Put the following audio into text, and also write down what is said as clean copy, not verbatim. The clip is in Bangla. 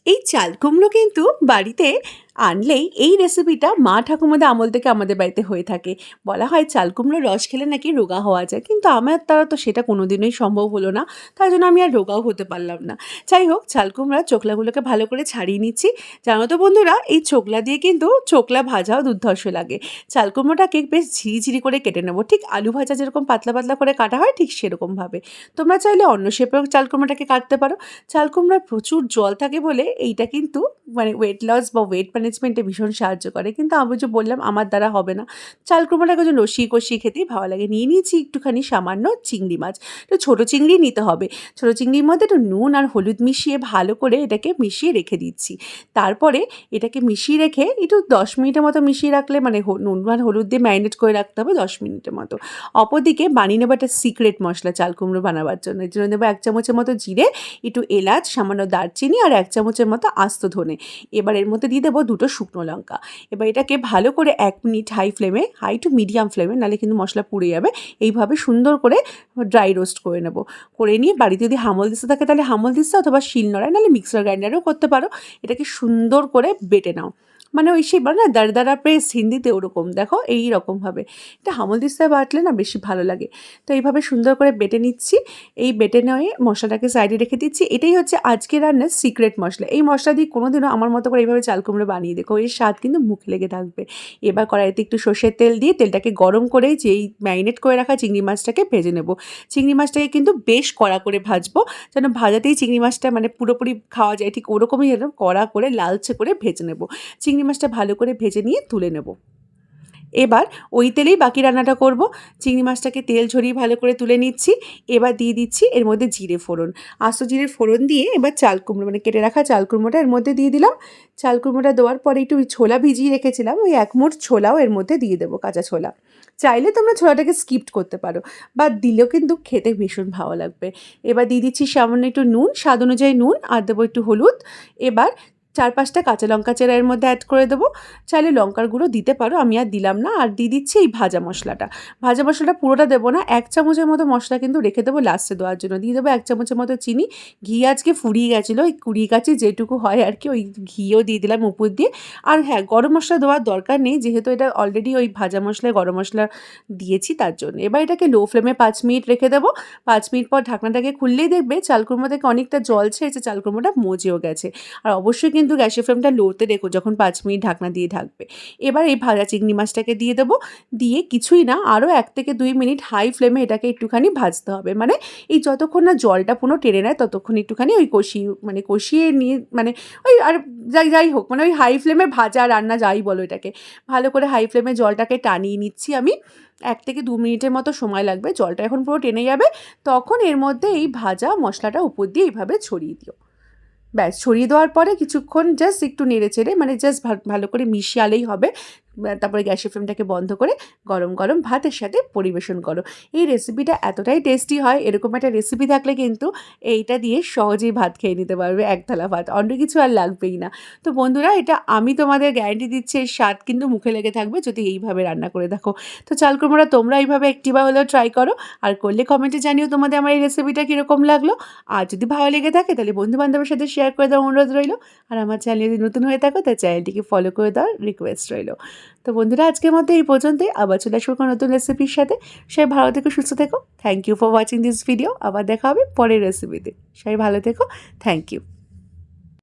এই চাল কুমড়ো কিন্তু বাড়িতে আনলেই এই রেসিপিটা মা ঠাকুমাদের আমল থেকে আমাদের বাড়িতে হয়ে থাকে। বলা হয় চাল কুমড়োর রস খেলে নাকি রোগা হওয়া যায়, কিন্তু আমার দ্বারা তো সেটা কোনোদিনই সম্ভব হলো না। তাই জন্য আমি আর রোগাও হতে পারলাম না। যাই হোক, চাল কুমড়ার চোখলাগুলোকে ভালো করে ছাড়িয়ে নিচ্ছি। জানো তো বন্ধুরা, এই চোখলা দিয়ে কিন্তু চোখলা ভাজাও দুর্ধর্ষ লাগে। চাল কুমড়োটাকে বেশ ঝিরিঝিরি করে কেটে নেবো, ঠিক আলু ভাজা যেরকম পাতলা পাতলা করে কাটা হয় ঠিক সেরকমভাবে। তোমরা চাইলে অন্য শেপেও চাল কুমড়োটাকে কাটতে পারো। চাল কুমড়ায় প্রচুর জল থাকে বলে এইটা কিন্তু মানে ওয়েট লস বা ওয়েট ম্যানেজমেন্টে ভীষণ সাহায্য করে, কিন্তু আমি যে বললাম আমার দ্বারা হবে না। চাল কুমড়োটাকে যে রসিয়ে কষিয়ে খেতেই ভালো লাগে। নিয়ে নিয়েছি একটুখানি সামান্য চিংড়ি মাছ, একটু ছোটো চিংড়ি নিতে হবে। ছোটো চিংড়ির মধ্যে একটু নুন আর হলুদ মিশিয়ে ভালো করে এটাকে মিশিয়ে রেখে দিচ্ছি। তারপরে এটাকে মিশিয়ে রেখে একটু 10 মিনিটের মতো মিশিয়ে রাখলে, মানে নুন আর হলুদ দিয়ে ম্যারিনেট করে রাখতে হবে 10 মিনিটের মতো। অপরদিকে বানিয়ে নেবো একটা সিক্রেট মশলা চাল কুমড়ো বানাবার জন্য। এর জন্য দেবো 1 চামচের মতো জিরে, একটু এলাচ, সামান্য দারচিনি আর 1 চামচের মতো আস্ত ধনে। এবার এর মধ্যে দিয়ে দেবো 2টো শুকনো লঙ্কা। এবার এটাকে ভালো করে 1 মিনিট হাই টু মিডিয়াম ফ্লেমে, নাহলে কিন্তু মশলা পুড়ে যাবে, এইভাবে সুন্দর করে ড্রাই রোস্ট করে নেব। করে নিয়ে বাড়িতে যদি হামল দিস্তা থাকে তাহলে হামল দিস্তা অথবা শিলনোড়ায়, নাহলে মিক্সার গ্রাইন্ডারেও করতে পারো। এটাকে সুন্দর করে বেটে নাও, মানে ওই সেই বলে না দারদারা পেস্ট, হিন্দিতে ওরকম দেখো এই রকমভাবে। এটা হামল দিস্তায় বাটলে না বেশি ভালো লাগে। তো এইভাবে সুন্দর করে বেটে নিচ্ছি। এই বেটে নিয়ে মশলাটাকে সাইডে রেখে দিচ্ছি। এটাই হচ্ছে আজকে রান্নার সিক্রেট মশলা। এই মশলা দিয়ে কোনোদিনও আমার মতো করে এইভাবে চাল কুমড়ো বানিয়ে দেখো, এর স্বাদ কিন্তু মুখে লেগে থাকবে। এবার কড়াইতে একটু সর্ষের তেল দিয়ে তেলটাকে গরম করে যেই ম্যারিনেট করে রাখা চিংড়ি মাছটাকে ভেজে নেব। চিংড়ি মাছটাকে কিন্তু বেশ কড়া করে ভাজবো, যেন ভাজাতেই চিংড়ি মাছটা মানে পুরোপুরি খাওয়া যায়, ঠিক ওরকমই যেন কড়া করে লালচে করে ভেজে নেব। চিংড়ি মাছটা ভালো করে ভেজে নিয়ে তুলে নেব। এবার ওই তেলেই বাকি রান্নাটা করব। চিংড়ি মাছটাকে তেল ঝরিয়ে ভালো করে তুলে নিচ্ছি। এবার দিয়ে দিচ্ছি এর মধ্যে জিরে ফোড়ন। আস্ত জিরের ফোড়ন দিয়ে এবার চাল কুমড়ো, মানে কেটে রাখা চাল কুমড়োটা এর মধ্যে দিয়ে দিলাম। চাল কুমড়োটা দেওয়ার পরে একটু ছোলা ভিজিয়ে রেখেছিলাম, ওই 1 মুঠ ছোলাও এর মধ্যে দিয়ে দেবো, কাঁচা ছোলা। চাইলে তোমরা ছোলাটাকে স্কিপ করতে পারো, বা দিলেও কিন্তু খেতে ভীষণ ভালো লাগবে। এবার দিয়ে দিচ্ছি সামান্য একটু নুন, স্বাদ অনুযায়ী নুন, আর দেবো একটু হলুদ। এবার 4-5টা কাঁচা লঙ্কা চেরা এর মধ্যে অ্যাড করে দেবো। চাইলে লঙ্কার গুঁড়ো দিতে পারো, আমি আর দিলাম না। আর দিয়ে দিচ্ছি এই ভাজা মশলাটা। ভাজা মশলাটা পুরোটা দেবো না, 1 চামচের মতো মশলা কিন্তু রেখে দেবো লাস্টে দেওয়ার জন্য। দিয়ে দেবো 1 চামচের মতো চিনি। ঘি আজকে ফুরিয়ে গেছিলো, ওই 20 কাঠি যেটুকু হয় আর কি, ওই ঘিও দিয়ে দিলাম উপর দিয়ে। আর হ্যাঁ, গরম মশলা দেওয়ার দরকার নেই, যেহেতু এটা অলরেডি ওই ভাজা মশলায় গরম মশলা দিয়েছি তার জন্য। এবার এটাকে লো ফ্লেমে 5 মিনিট রেখে দেবো। 5 মিনিট পর ঢাকনাটাকে খুললেই দেখবে চাল কুমড়ো থেকে অনেকটা জল ছেড়েছে, চাল কুমড়োটা মজেও গেছে। আর অবশ্যই কিন্তু গ্যাসের ফ্লেমটা লোতে রেখো যখন 5 মিনিট ঢাকনা দিয়ে ঢাকবে। এবার এই ভাজা চিংড়ি মাছটাকে দিয়ে দেবো। দিয়ে কিছুই না, আরও 1 থেকে 2 মিনিট হাই ফ্লেমে এটাকে একটুখানি ভাজতে হবে। মানে এই যতক্ষণ না জলটা পুরো টেনে নেয় ততক্ষণ একটুখানি ওই কষিয়ে নিয়ে, মানে ওই আর যাই হোক, মানে ওই হাই ফ্লেমে ভাজা রান্না যাই বলো এটাকে, ভালো করে হাই ফ্লেমে জলটাকে টানিয়ে নিচ্ছি আমি। 1 থেকে 2 মিনিটের মতো সময় লাগবে। জলটা এখন পুরো টেনে যাবে, তখন এর মধ্যে এই ভাজা মশলাটা উপর দিয়ে এইভাবে ছড়িয়ে দিও। ব্যাস, ছড়িয়ে দেওয়ার পরে কিছুক্ষণ জাস্ট একটু নেড়ে চেড়ে, মানে জাস্ট ভালো করে মিশিয়ালেই হবে। তারপরে গ্যাসের ফ্লেমটাকে বন্ধ করে গরম গরম ভাতের সাথে পরিবেশন করো। এই রেসিপিটা এতটাই টেস্টি হয়, এরকম একটা রেসিপি থাকলে কিন্তু এইটা দিয়ে সহজেই ভাত খেয়ে নিতে পারবে, 1 থালা ভাত, অন্য কিছু আর লাগবেই না। তো বন্ধুরা, এটা আমি তোমাদের গ্যারান্টি দিচ্ছি, এর স্বাদ কিন্তু মুখে লেগে থাকবে যদি এইভাবে রান্না করে দেখো। তো চাল কুমড়া তোমরা এইভাবে একটিবার হলেও ট্রাই করো, আর করলে কমেন্টে জানিও তোমাদের আমার এই রেসিপিটা কীরকম লাগলো। আর যদি ভালো লেগে থাকে তাহলে বন্ধুবান্ধবের সাথে শেয়ার করে দেওয়ার অনুরোধ রইলো। আর আমার চ্যানেল যদি নতুন হয়ে থাকো তাই চ্যানেলটিকে ফলো করে দেওয়ার রিকোয়েস্ট রইলো। তো বন্ধুরা, আজকের মতো এই পর্যন্তই। আবার চলে আসবো কোনো নতুন রেসিপির সাথে। সবাই ভালো থেকো, সুস্থ থেকো। Thank you for watching this video. আবার দেখা হবে পরের রেসিপিতে। সবাই ভালো থেকো। Thank you.